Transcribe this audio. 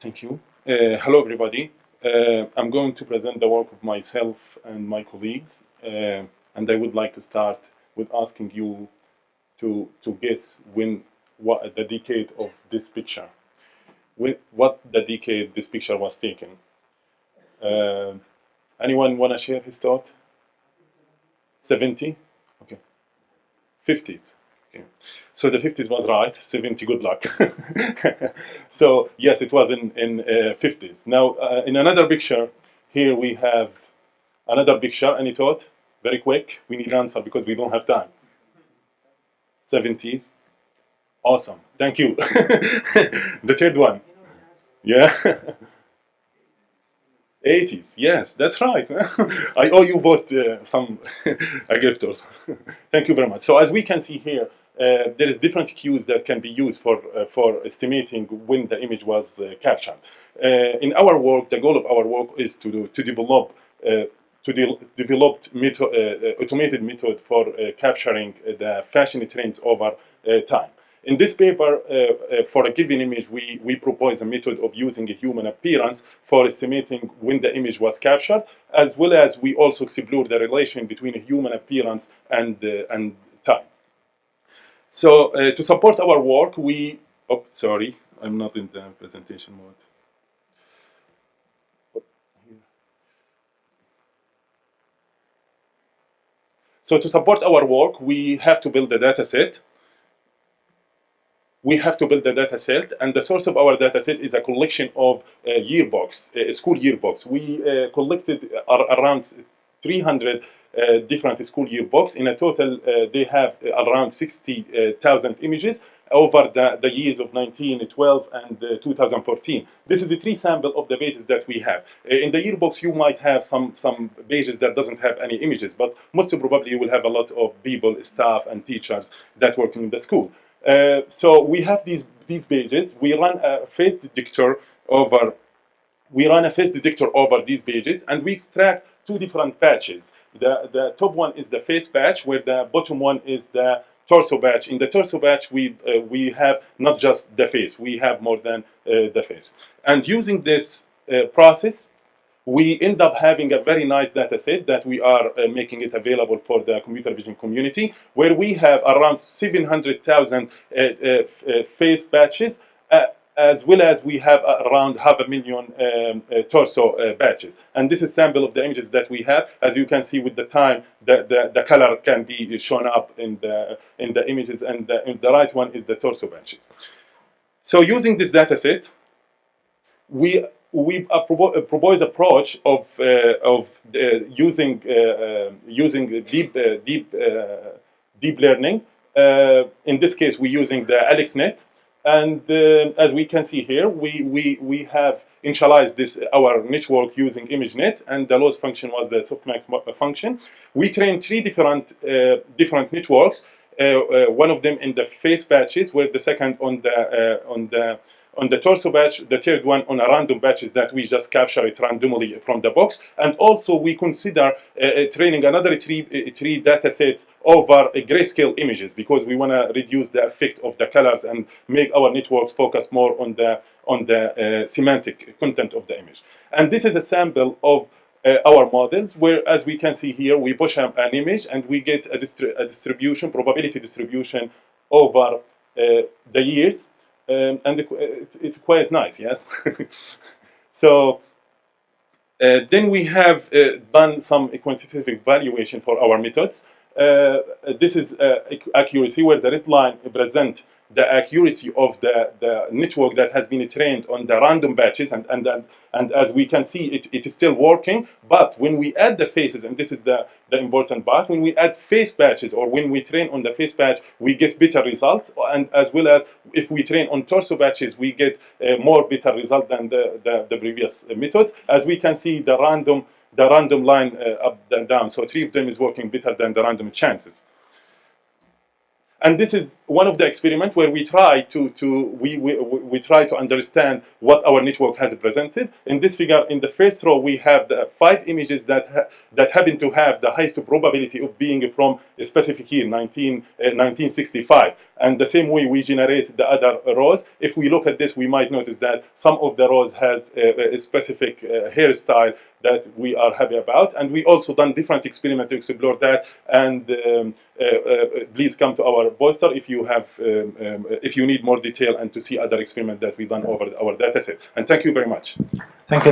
Thank you. Hello, everybody. I'm going to present the work of myself and my colleagues, and I would like to start with asking you to guess what the decade of this picture, what the decade this picture was taken. Uh, Anyone want to share his thought? 70? Okay. 50s. Okay. So the 50s was right. 70, good luck. So yes, it was in 50s. Now in another picture, here we have another picture. Any thought? Very quick. We need answer because we don't have time. 70s. Awesome. Thank you. The third one. Yeah. 80s. Yes, that's right. I owe you both some a gift or something. Thank you very much. So as we can see here, there is different cues that can be used for estimating when the image was captured. In our work, the goal of our work is to develop automated method for capturing the fashion trends over time. In this paper, for a given image, we propose a method of using a human appearance for estimating when the image was captured, as well as we also explore the relation between a human appearance and time. So to support our work, oh, sorry, I'm not in the presentation mode. So to support our work, we have to build a data set. We have to build a data set, and the source of our data set is a collection of yearbooks, school yearbooks. We collected around 300 different school yearbooks. In a total, they have around 60,000 images over the years of 1912 and 2014. This is a three sample of the pages that we have. In the yearbooks, you might have some pages that doesn't have any images, but most probably you will have a lot of people, staff, and teachers that work in the school. So we have these pages. We run a face detector over. We run a face detector over these pages, and we extract two different patches. The top one is the face patch, where the bottom one is the torso patch. In the torso patch, we have not just the face. We have more than the face. And using this process, we end up having a very nice data set that we are making it available for the computer vision community, where we have around 700,000 face patches, as well as we have around 500,000 torso patches. And this is a sample of the images that we have. As you can see with the time, the color can be shown up in the images, and the right one is the torso patches. So using this data set, we propose approach of using deep learning. In this case, we're using the AlexNet, and as we can see here, we have initialized our network using ImageNet, and the loss function was the softmax function. We trained three different networks. One of them in the face patches, where the second on the torso patch, the third one on a random patches that we just capture it randomly from the box. And also we consider training another three data sets over grayscale images, because we want to reduce the effect of the colors and make our networks focus more on the semantic content of the image. And this is a sample of our models, where, as we can see here, we push an image and we get a distribution, probability distribution over the years, and it's quite nice, yes. So then we have done some quantitative evaluation for our methods. This is accuracy, where the red line represents the accuracy of the network that has been trained on the random batches, and as we can see, it is still working. But when we add the faces, and this is the important part, when we add face batches, or when we train on the face batch, we get better results, and as well as if we train on torso batches, we get more better result than the previous methods. As we can see, the random line up and down, so three of them is working better than the random chances. And this is one of the experiments where we try we try to understand what our network has presented. In this figure, in the first row, we have the 5 images that happen to have the highest probability of being from a specific year, 1965. And the same way we generate the other rows. If we look at this, we might notice that some of the rows has a specific hairstyle that we are happy about. And we also done different experiments to explore that. And please come to our poster if you have if you need more detail and to see other experiments that we've done over our data set. And thank you very much. Thank you.